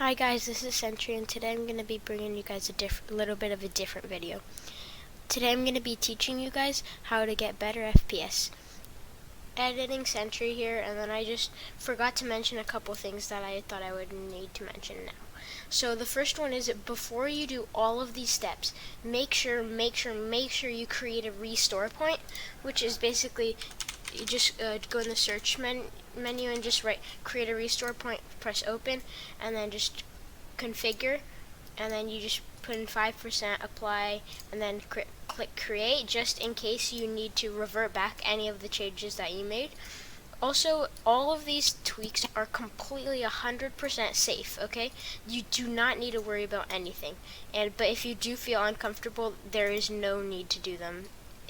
Hi guys, this is Sentry, and today I'm going to be bringing you guys a little bit of a different video. Today I'm going to be teaching you guys how to get better FPS. Editing Sentry here, and then I just forgot to mention a couple things that I thought I would need to mention now. So the first one is, before you do all of these steps, make sure you create a restore point, which is basically you just go in the search menu and just create a restore point, press open, and then just configure, and then you just put in 5%, apply, and then click create, just in case you need to revert back any of the changes that you made. Also, all of these tweaks are completely 100% safe, okay? You do not need to worry about anything. But if you do feel uncomfortable, there is no need to do them.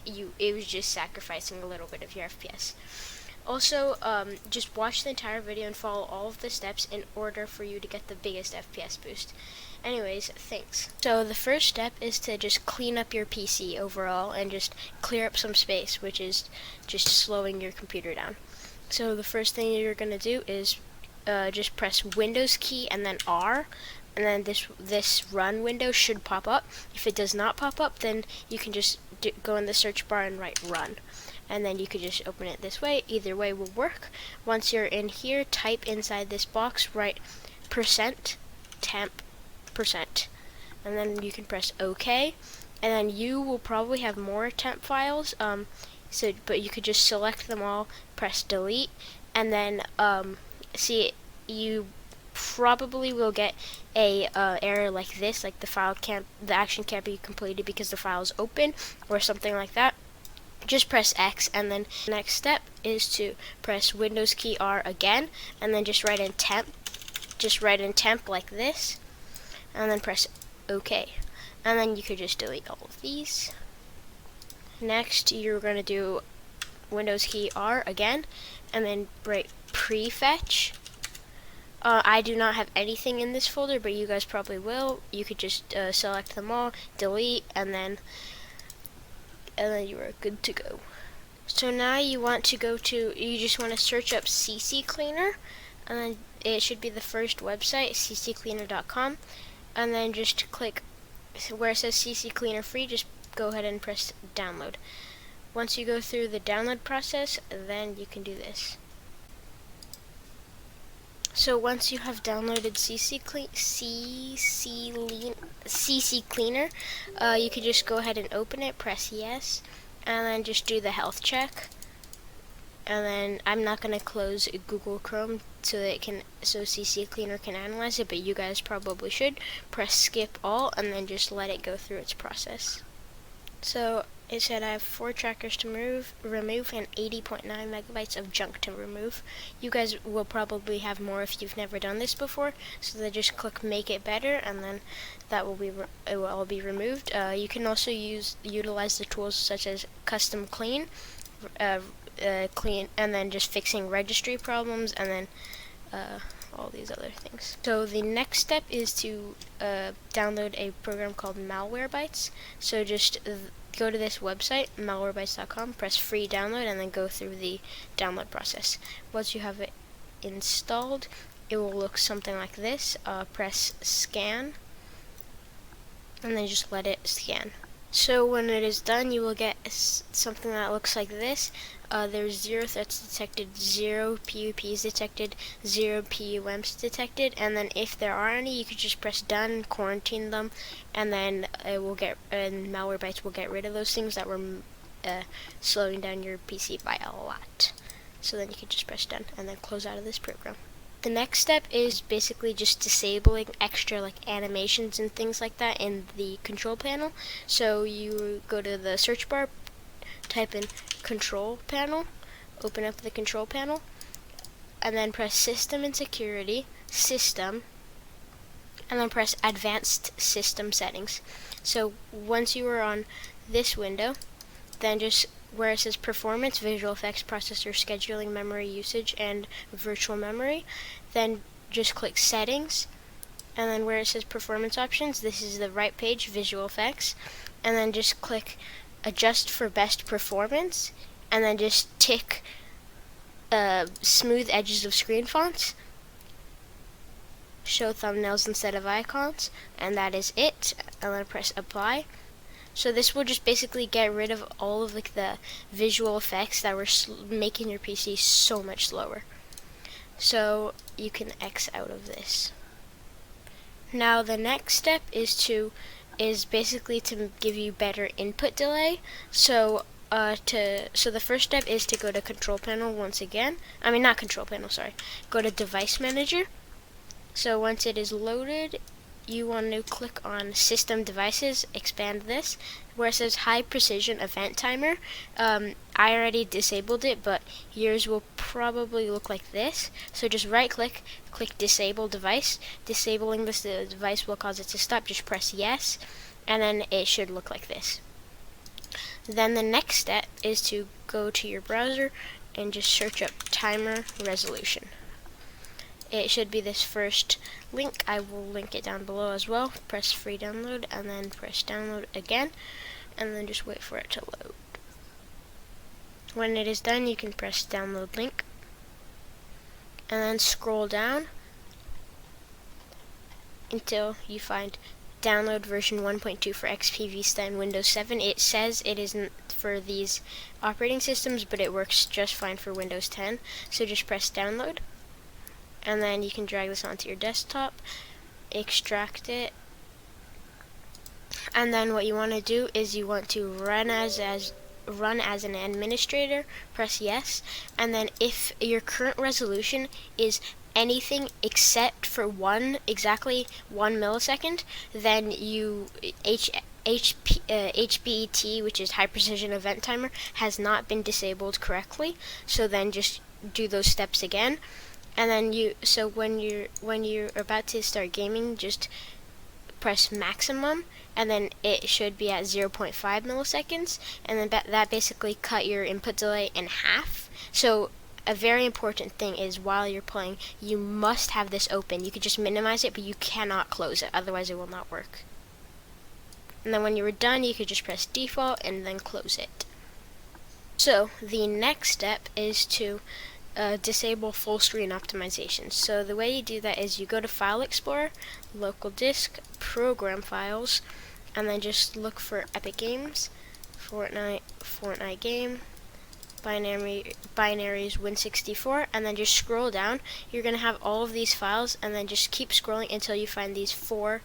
It was just sacrificing a little bit of your FPS. Also, just watch the entire video and follow all of the steps in order for you to get the biggest FPS boost. Anyways, thanks. So the first step is to just clean up your PC overall and just clear up some space, which is just slowing your computer down. So the first thing you're going to do is just press Windows key and then R, and then this run window should pop up. If it does not pop up, then you can just go in the search bar and write run, and then you could just open it this way. Either way will work. Once you're in here, type inside this box, write %temp%, and then you can press OK, and then you will probably have more temp files, but you could just select them all, press delete, and then you probably will get a error like this, like the action can't be completed because the file is open, or something like that. Just press X, and then the next step is to press Windows key R again, and then just write in temp. Just write in temp like this, and then press OK. And then you could just delete all of these. Next, you're going to do Windows key R again, and then write Prefetch. I do not have anything in this folder, but you guys probably will. You could just select them all, delete, and then you are good to go. So now you just want to search up CCleaner, and then it should be the first website, CCleaner.com, and then just click where it says CCleaner free, just go ahead and press download. Once you go through the download process, then you can do this. So once you have downloaded CCleaner, you can just go ahead and open it, press yes, and then just do the health check. And then I'm not going to close Google Chrome so CCleaner can analyze it, but you guys probably should. Press skip all, and then just let it go through its process. So it said I have 4 trackers to remove and 80.9 megabytes of junk to remove. You guys will probably have more if you've never done this before, so then just click make it better, and then it will all be removed. You can also utilize the tools such as custom clean, and then just fixing registry problems, and then all these other things. So the next step is to download a program called Malwarebytes. So just go to this website, malwarebytes.com, press free download, and then go through the download process. Once you have it installed, it will look something like this. Press scan, and then just let it scan. So when it is done, you will get something that looks like this. There's 0 threats detected, 0 PUPs detected, 0 PUMs detected, and then if there are any, you could just press done, quarantine them, and then Malwarebytes will get rid of those things that were slowing down your PC by a lot. So then you can just press done and then close out of this program. The next step is basically just disabling extra animations and things like that in the control panel. So you go to the search bar, type in control panel, open up the control panel, and then press system and security, system, and then press advanced system settings. So once you are on this window, then just where it says performance, visual effects, processor, scheduling, memory usage, and virtual memory, then just click settings, and then where it says performance options, this is the right page, visual effects, and then just click adjust for best performance, and then just tick smooth edges of screen fonts, show thumbnails instead of icons, and that is it. And then press apply. So this will just basically get rid of all of like the visual effects that were making your PC so much slower. So you can X out of this. Now the next step is basically to give you better input delay. So the first step is to go to control panel once again. I mean, not control panel, sorry. Go to device manager. So once it is loaded, you want to click on system devices, expand this, where it says high precision event timer. I already disabled it, but yours will probably look like this. So just right click, click disable device. Disabling this device will cause it to stop. Just press yes, and then it should look like this. Then the next step is to go to your browser and just search up timer resolution. It should be this first link. I will link it down below as well. Press free download and then press download again, and then just wait for it to load. When it is done, you can press download link and then scroll down until you find download version 1.2 for XP, Vista, and Windows 7. It says it isn't for these operating systems, but it works just fine for Windows 10. So just press download, and then you can drag this onto your desktop, extract it, and then what you want to do is you want to run as an administrator. Press yes, and then if your current resolution is anything except for exactly 1 millisecond, then you HPET, which is high precision event timer, has not been disabled correctly. So then just do those steps again, and then when you're about to start gaming, just press maximum, and then it should be at 0.5 milliseconds, and then that basically cut your input delay in half. So a very important thing is while you're playing, you must have this open. You could just minimize it, but you cannot close it, otherwise it will not work. And then when you were done, you could just press default and then close it. So the next step is to disable full screen optimization. So the way you do that is you go to File Explorer, Local Disk, Program Files, and then just look for Epic Games, Fortnite game, binaries Win64, and then just scroll down. You're going to have all of these files, and then just keep scrolling until you find these 4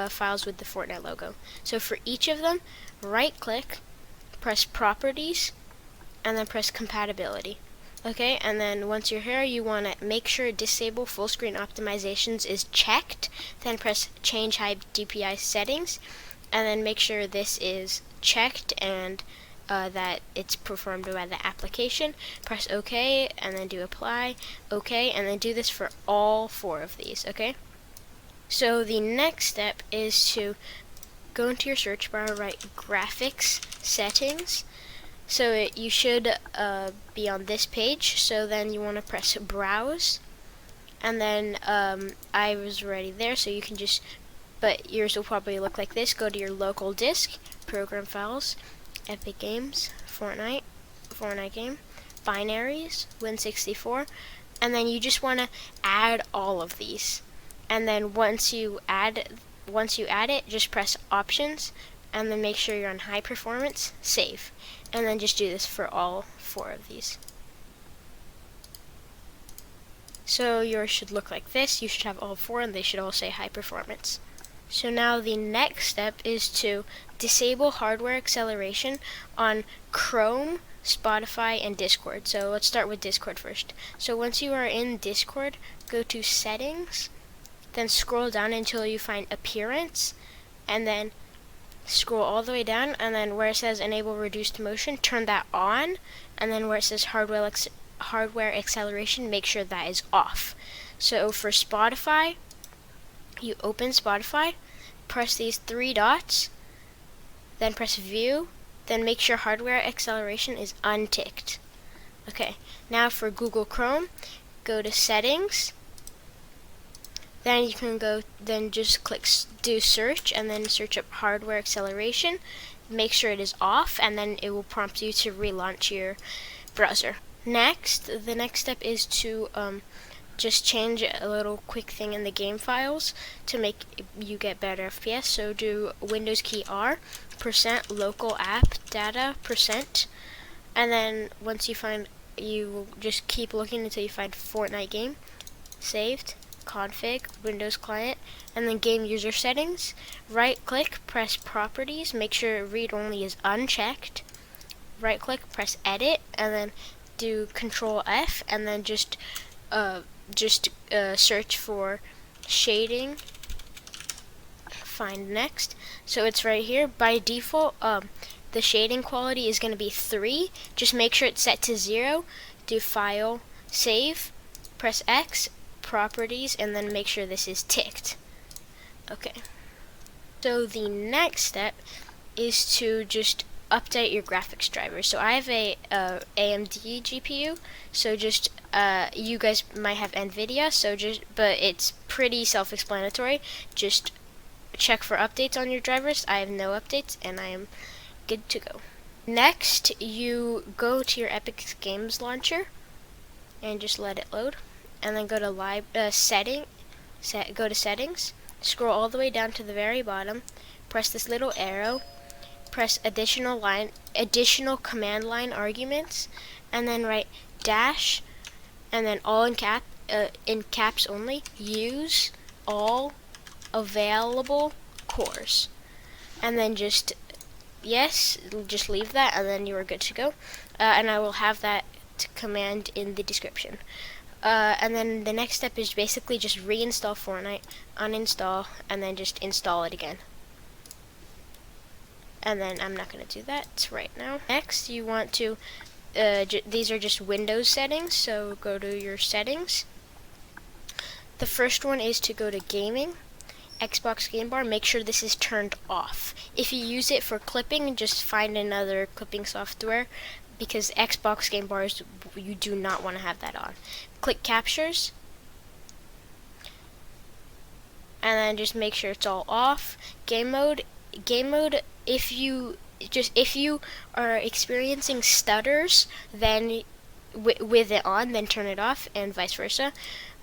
files with the Fortnite logo. So for each of them, right click, press Properties, and then press Compatibility. Okay, and then once you're here, you want to make sure Disable Full Screen Optimizations is checked, then press Change High DPI Settings, and then make sure this is checked and that it's performed by the application. Press OK, and then do Apply, OK, and then do this for all 4 of these, okay? So the next step is to go into your search bar, write Graphics Settings. So you should be on this page. So then you want to press Browse, and then I was already there, so you can just, but yours will probably look like this. Go to your local disk, Program Files, Epic Games, Fortnite game, binaries, Win64, and then you just want to add all of these. And then once you add it, just press Options, and then make sure you're on high performance, save. And then just do this for all 4 of these. So yours should look like this. You should have all 4, and they should all say high performance. So now the next step is to disable hardware acceleration on Chrome, Spotify, and Discord. So let's start with Discord first. So once you are in Discord, go to Settings, then scroll down until you find Appearance, and then scroll all the way down, and then where it says Enable Reduced Motion, turn that on, and then where it says hardware acceleration, make sure that is off. So for Spotify, you open Spotify, press these 3 dots, then press View, then make sure hardware acceleration is unticked. Okay, now for Google Chrome, go to Settings, then you can just click do search, and then search up hardware acceleration, make sure it is off, and then it will prompt you to relaunch your browser. The next step is to just change a little quick thing in the game files to make you get better FPS. So do Windows key R, % local app data %, and then once you find, you just keep looking until you find Fortnite game, saved, config, Windows client, and then game user settings. Right click, press properties, make sure read only is unchecked. Right click, press edit, and then do Control F, and then just search for shading, find next. So it's right here. By default, the shading quality is going to be 3. Just make sure it's set to 0. Do file, save, press X, properties, and then make sure this is ticked. Okay. So the next step is to just update your graphics driver. So I have a AMD GPU, so just you guys might have NVIDIA, but it's pretty self-explanatory. Just check for updates on your drivers. I have no updates and I am good to go. Next, you go to your Epic Games launcher and just let it load, and then go to go to settings, scroll all the way down to the very bottom, press this little arrow, press additional command line arguments, and then write dash, and then all in caps only, use all available cores, and then just leave that, and then you are good to go. And I will have that command in the description. And then the next step is basically just reinstall Fortnite, uninstall, and then just install it again. And then I'm not going to do that right now. Next, you want to, these are just Windows settings, so go to your settings. The first one is to go to gaming, Xbox Game Bar. Make sure this is turned off. If you use it for clipping, just find another clipping software, because Xbox Game Bars, you do not want to have that on. Click captures, and then just make sure it's all off. Game mode, if you are experiencing stutters, then with it on, then turn it off, and vice versa.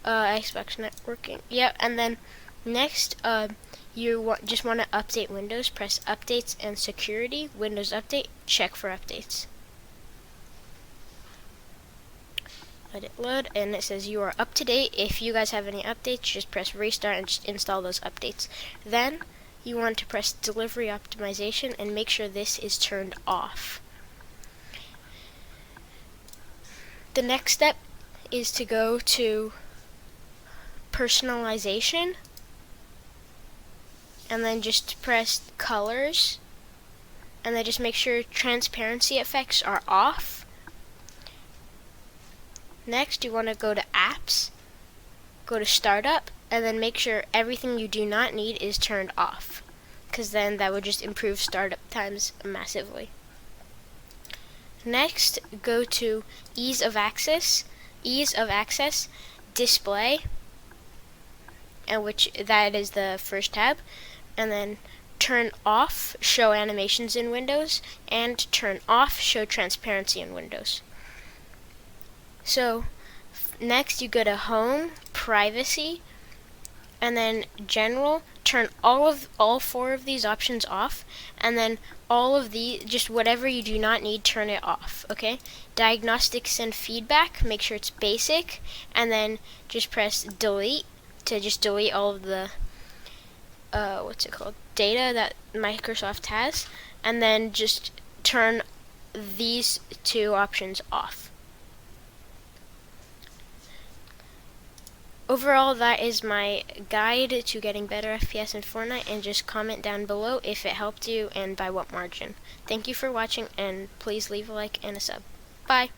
Xbox networking, yeah. And then next, you just want to update Windows. Press updates and security, Windows update, check for updates. Let it load, and it says you are up to date. If you guys have any updates, just press restart and just install those updates. Then you want to press delivery optimization and make sure this is turned off. The next step is to go to personalization, and then just press colors, and then just make sure transparency effects are off. Next, you want to go to apps, go to startup, and then make sure everything you do not need is turned off, because then that would just improve startup times massively. Next, go to ease of access, display, and that is the first tab, and then turn off show animations in Windows, and turn off show transparency in Windows. So next, you go to home, privacy, and then general. Turn all 4 of these options off, and then all of these, just whatever you do not need, turn it off. Okay. Diagnostics and feedback, make sure it's basic, and then just press delete to just delete all of the data that Microsoft has, and then just turn these 2 options off. Overall, that is my guide to getting better FPS in Fortnite, and just comment down below if it helped you and by what margin. Thank you for watching, and please leave a like and a sub. Bye!